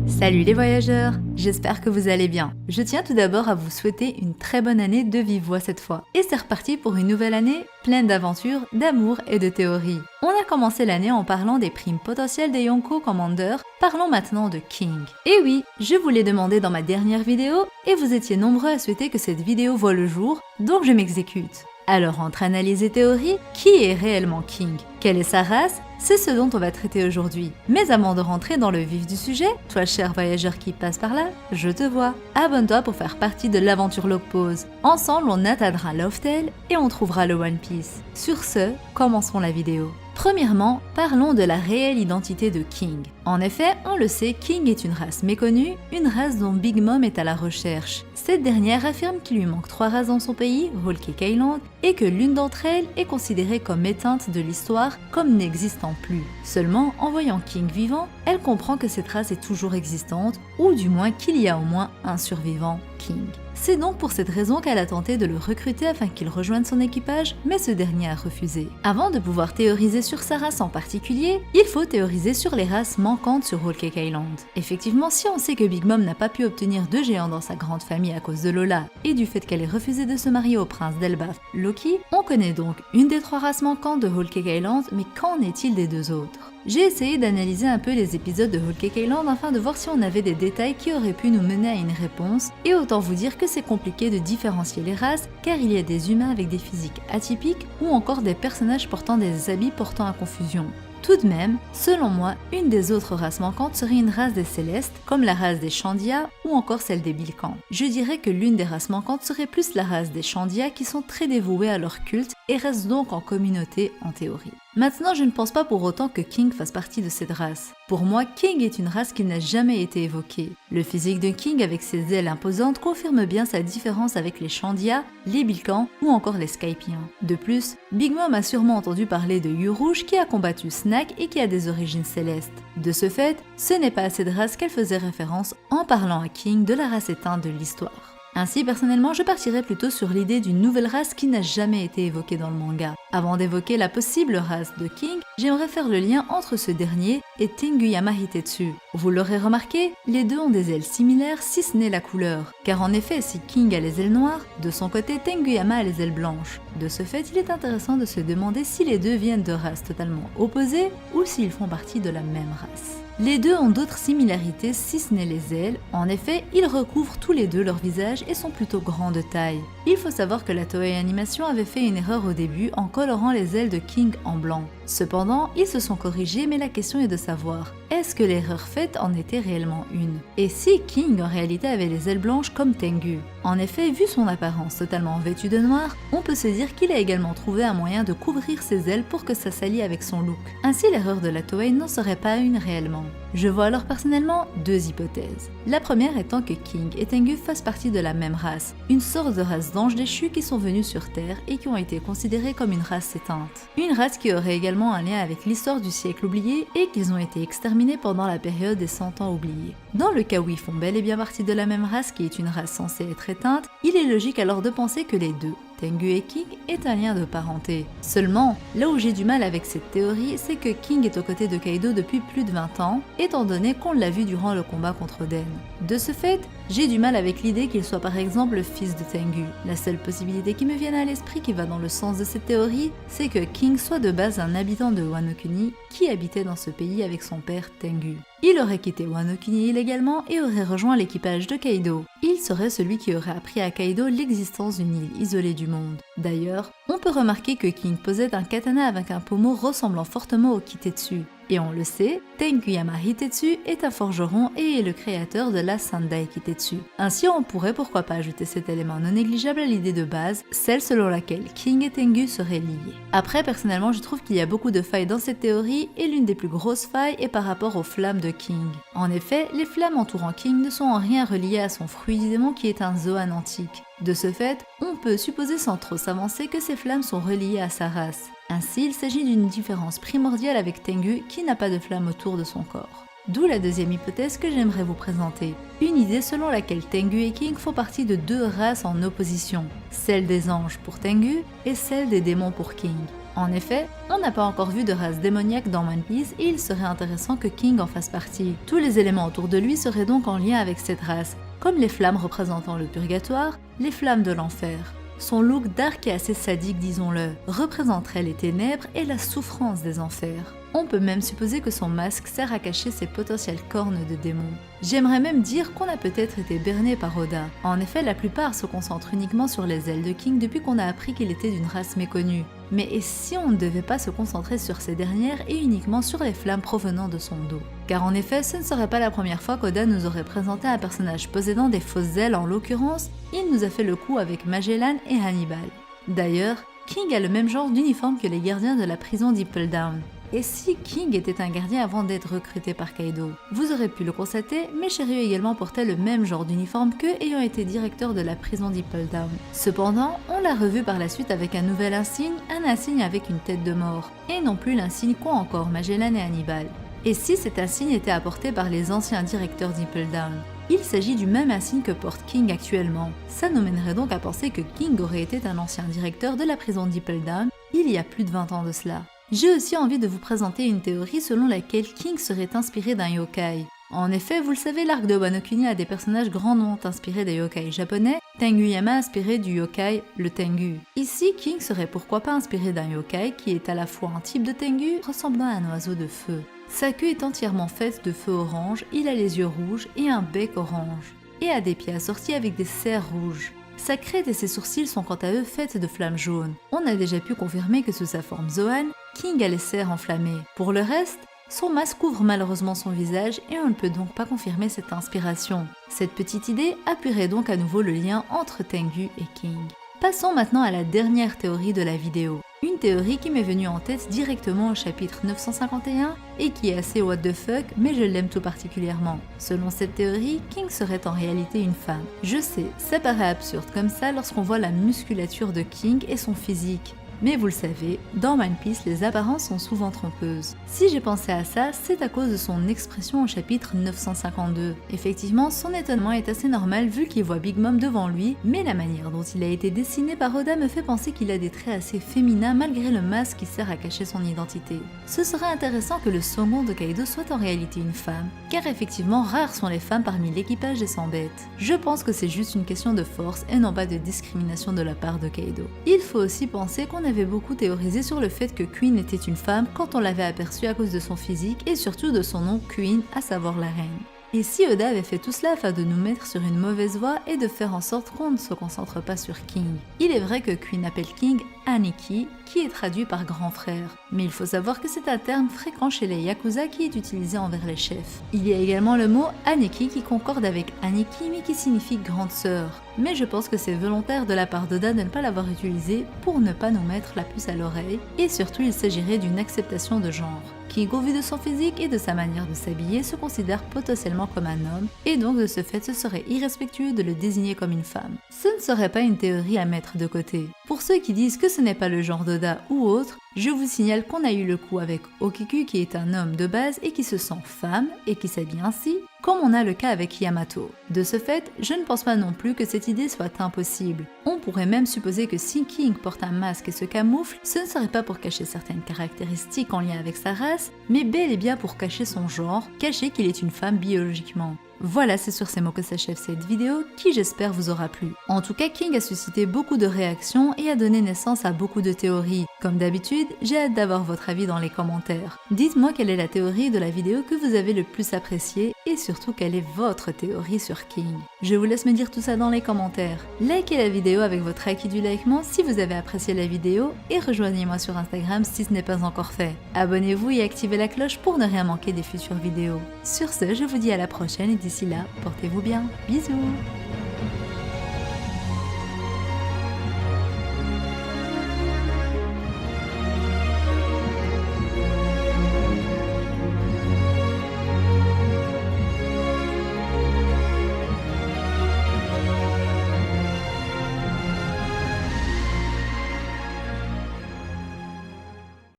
Salut les voyageurs, j'espère que vous allez bien. Je tiens tout d'abord à vous souhaiter une très bonne année de vive voix cette fois. Et c'est reparti pour une nouvelle année pleine d'aventures, d'amour et de théories. On a commencé l'année en parlant des primes potentielles des Yonko Commander, parlons maintenant de King. Et oui, je vous l'ai demandé dans ma dernière vidéo et vous étiez nombreux à souhaiter que cette vidéo voie le jour, donc je m'exécute. Alors entre analyse et théorie, qui est réellement King? Quelle est sa race? C'est ce dont on va traiter aujourd'hui. Mais avant de rentrer dans le vif du sujet, toi cher voyageur qui passe par là, je te vois. Abonne-toi pour faire partie de l'aventure Log Pause. Ensemble, on atteindra Loftel et on trouvera le One Piece. Sur ce, commençons la vidéo. Premièrement, parlons de la réelle identité de King. En effet, on le sait, King est une race méconnue, une race dont Big Mom est à la recherche. Cette dernière affirme qu'il lui manque 3 races dans son pays, Whole Cake Island, et que l'une d'entre elles est considérée comme éteinte de l'histoire, comme n'existant plus. Seulement, en voyant King vivant, elle comprend que cette race est toujours existante, ou du moins qu'il y a au moins un survivant, King. C'est donc pour cette raison qu'elle a tenté de le recruter afin qu'il rejoigne son équipage, mais ce dernier a refusé. Avant de pouvoir théoriser sur sa race en particulier, il faut théoriser sur les races manquantes sur Whole Cake Island. Effectivement, si on sait que Big Mom n'a pas pu obtenir de géants dans sa grande famille à cause de Lola et du fait qu'elle ait refusé de se marier au prince d'Elbaf, Loki, on connaît donc une des 3 races manquantes de Whole Cake Island, mais qu'en est-il des 2 autres? J'ai essayé d'analyser un peu les épisodes de Whole Cake Island afin de voir si on avait des détails qui auraient pu nous mener à une réponse, et autant vous dire que c'est compliqué de différencier les races car il y a des humains avec des physiques atypiques ou encore des personnages portant des habits portant à confusion. Tout de même, selon moi, une des autres races manquantes serait une race des Célestes, comme la race des Chandia ou encore celle des Bilkans. Je dirais que l'une des races manquantes serait plus la race des Chandia qui sont très dévoués à leur culte et restent donc en communauté en théorie. Maintenant, je ne pense pas pour autant que King fasse partie de cette race. Pour moi, King est une race qui n'a jamais été évoquée. Le physique de King avec ses ailes imposantes confirme bien sa différence avec les Chandia, les Bilkans ou encore les Skypians. De plus, Big Mom a sûrement entendu parler de Yeux Rouge qui a combattu Snack et qui a des origines célestes. De ce fait, ce n'est pas à cette race qu'elle faisait référence en parlant à King de la race éteinte de l'histoire. Ainsi, personnellement, je partirais plutôt sur l'idée d'une nouvelle race qui n'a jamais été évoquée dans le manga. Avant d'évoquer la possible race de King, j'aimerais faire le lien entre ce dernier et Tenguyama Hitetsu. Vous l'aurez remarqué, les deux ont des ailes similaires si ce n'est la couleur. Car en effet, si King a les ailes noires, de son côté Tenguyama a les ailes blanches. De ce fait, il est intéressant de se demander si les deux viennent de races totalement opposées ou s'ils font partie de la même race. Les deux ont d'autres similarités si ce n'est les ailes. En effet, ils recouvrent tous les deux leur visage et sont plutôt grands de taille. Il faut savoir que la Toei Animation avait fait une erreur au début en colorant les ailes de King en blanc. Cependant, ils se sont corrigés, mais la question est de savoir, est-ce que l'erreur faite en était réellement une? Et si King en réalité avait les ailes blanches comme Tengu? En effet, vu son apparence totalement vêtue de noir, on peut se dire qu'il a également trouvé un moyen de couvrir ses ailes pour que ça s'allie avec son look. Ainsi, l'erreur de la Toei n'en serait pas une réellement. Je vois alors personnellement 2 hypothèses. La première étant que King et Tengu fassent partie de la même race, une sorte de race d'anges déchus qui sont venus sur Terre et qui ont été considérés comme une race éteinte. Une race qui aurait également un lien avec l'histoire du siècle oublié et qu'ils ont été exterminés pendant la période des 100 ans oubliés. Dans le cas où ils font bel et bien partie de la même race qui est une race censée être éteinte, il est logique alors de penser que les deux, Tengu et King, est un lien de parenté. Seulement, là où j'ai du mal avec cette théorie, c'est que King est aux côtés de Kaido depuis plus de 20 ans, étant donné qu'on l'a vu durant le combat contre Den. De ce fait, j'ai du mal avec l'idée qu'il soit par exemple le fils de Tengu. La seule possibilité qui me vient à l'esprit qui va dans le sens de cette théorie, c'est que King soit de base un habitant de Wano Kuni qui habitait dans ce pays avec son père Tengu. Il aurait quitté Wano Kuni illégalement et aurait rejoint l'équipage de Kaido. Il serait celui qui aurait appris à Kaido l'existence d'une île isolée du monde. D'ailleurs, on peut remarquer que King possède un katana avec un pommeau ressemblant fortement au Kitetsu. Et on le sait, Tenguyama Hitetsu est un forgeron et est le créateur de la Sandai Kitetsu. Ainsi, on pourrait pourquoi pas ajouter cet élément non négligeable à l'idée de base, celle selon laquelle King et Tengu seraient liés. Après, personnellement, je trouve qu'il y a beaucoup de failles dans cette théorie et l'une des plus grosses failles est par rapport aux flammes de King. En effet, les flammes entourant King ne sont en rien reliées à son fruit du démon qui est un Zoan antique. De ce fait, on peut supposer sans trop s'avancer que ces flammes sont reliées à sa race. Ainsi, il s'agit d'une différence primordiale avec Tengu qui n'a pas de flamme autour de son corps. D'où la deuxième hypothèse que j'aimerais vous présenter. Une idée selon laquelle Tengu et King font partie de 2 races en opposition, celle des anges pour Tengu et celle des démons pour King. En effet, on n'a pas encore vu de race démoniaque dans One Piece et il serait intéressant que King en fasse partie. Tous les éléments autour de lui seraient donc en lien avec cette race, comme les flammes représentant le purgatoire, les flammes de l'enfer. Son look dark et assez sadique, disons-le, représenterait les ténèbres et la souffrance des enfers. On peut même supposer que son masque sert à cacher ses potentielles cornes de démons. J'aimerais même dire qu'on a peut-être été berné par Oda. En effet, la plupart se concentrent uniquement sur les ailes de King depuis qu'on a appris qu'il était d'une race méconnue. Mais et si on ne devait pas se concentrer sur ces dernières et uniquement sur les flammes provenant de son dos? Car en effet, ce ne serait pas la première fois qu'Oda nous aurait présenté un personnage possédant des fausses ailes, en l'occurrence, il nous a fait le coup avec Magellan et Hannibal. D'ailleurs, King a le même genre d'uniforme que les gardiens de la prison d'Ipple Down. Et si King était un gardien avant d'être recruté par Kaido? Vous aurez pu le constater, mais Shiryu également portait le même genre d'uniforme qu'eux, ayant été directeur de la prison d'Ipple Down. Cependant, on l'a revu par la suite avec un nouvel insigne, un insigne avec une tête de mort, et non plus l'insigne qu'ont encore Magellan et Hannibal. Et si cet insigne était apporté par les anciens directeurs d'Ipple Down? Il s'agit du même insigne que porte King actuellement. Ça nous mènerait donc à penser que King aurait été un ancien directeur de la prison d'Ipple Down il y a plus de 20 ans de cela. J'ai aussi envie de vous présenter une théorie selon laquelle King serait inspiré d'un yokai. En effet, vous le savez, l'arc de Wano Kuni a des personnages grandement inspirés des yokai japonais, Tenguyama inspiré du yokai, le Tengu. Ici, King serait pourquoi pas inspiré d'un yokai qui est à la fois un type de Tengu ressemblant à un oiseau de feu. Sa queue est entièrement faite de feu orange, il a les yeux rouges et un bec orange, et a des pieds assortis avec des serres rouges. Sa crête et ses sourcils sont quant à eux faits de flammes jaunes. On a déjà pu confirmer que sous sa forme Zoan, King a les serres enflammées. Pour le reste, son masque couvre malheureusement son visage et on ne peut donc pas confirmer cette inspiration. Cette petite idée appuierait donc à nouveau le lien entre Tengu et King. Passons maintenant à la dernière théorie de la vidéo. Une théorie qui m'est venue en tête directement au chapitre 951 et qui est assez what the fuck, mais je l'aime tout particulièrement. Selon cette théorie, King serait en réalité une femme. Je sais, ça paraît absurde comme ça lorsqu'on voit la musculature de King et son physique. Mais vous le savez, dans One Piece, les apparences sont souvent trompeuses. Si j'ai pensé à ça, c'est à cause de son expression au chapitre 952. Effectivement, son étonnement est assez normal vu qu'il voit Big Mom devant lui, mais la manière dont il a été dessiné par Oda me fait penser qu'il a des traits assez féminins malgré le masque qui sert à cacher son identité. Ce serait intéressant que le second de Kaido soit en réalité une femme, car effectivement, rares sont les femmes parmi l'équipage des 100 bêtes. Je pense que c'est juste une question de force et non pas de discrimination de la part de Kaido. Il faut aussi penser qu'on avait beaucoup théorisé sur le fait que Queen était une femme quand on l'avait aperçue à cause de son physique et surtout de son nom Queen, à savoir la reine. Et si Oda avait fait tout cela afin de nous mettre sur une mauvaise voie et de faire en sorte qu'on ne se concentre pas sur King? Il est vrai que Queen appelle King Aniki, qui est traduit par grand frère. Mais il faut savoir que c'est un terme fréquent chez les Yakuza qui est utilisé envers les chefs. Il y a également le mot Aneki qui concorde avec Aniki mais qui signifie grande sœur. Mais je pense que c'est volontaire de la part d'Oda de ne pas l'avoir utilisé pour ne pas nous mettre la puce à l'oreille, et surtout il s'agirait d'une acceptation de genre. King, au vu de son physique et de sa manière de s'habiller, se considère potentiellement comme un homme, et donc de ce fait ce serait irrespectueux de le désigner comme une femme. Ce ne serait pas une théorie à mettre de côté. Pour ceux qui disent que ce n'est pas le genre d'Oda ou autre, je vous signale qu'on a eu le coup avec Okiku qui est un homme de base et qui se sent femme et qui s'habille ainsi, comme on a le cas avec Yamato. De ce fait, je ne pense pas non plus que cette idée soit impossible. On pourrait même supposer que si King porte un masque et se camoufle, ce ne serait pas pour cacher certaines caractéristiques en lien avec sa race, mais bel et bien pour cacher son genre, cacher qu'il est une femme biologiquement. Voilà, c'est sur ces mots que s'achève cette vidéo, qui j'espère vous aura plu. En tout cas, King a suscité beaucoup de réactions et a donné naissance à beaucoup de théories. Comme d'habitude, j'ai hâte d'avoir votre avis dans les commentaires. Dites-moi quelle est la théorie de la vidéo que vous avez le plus appréciée et surtout quelle est votre théorie sur King. Je vous laisse me dire tout ça dans les commentaires. Likez la vidéo avec votre acquis du likement si vous avez apprécié la vidéo et rejoignez-moi sur Instagram si ce n'est pas encore fait. Abonnez-vous et activez la cloche pour ne rien manquer des futures vidéos. Sur ce, je vous dis à la prochaine et d'ici là, portez-vous bien. Bisous!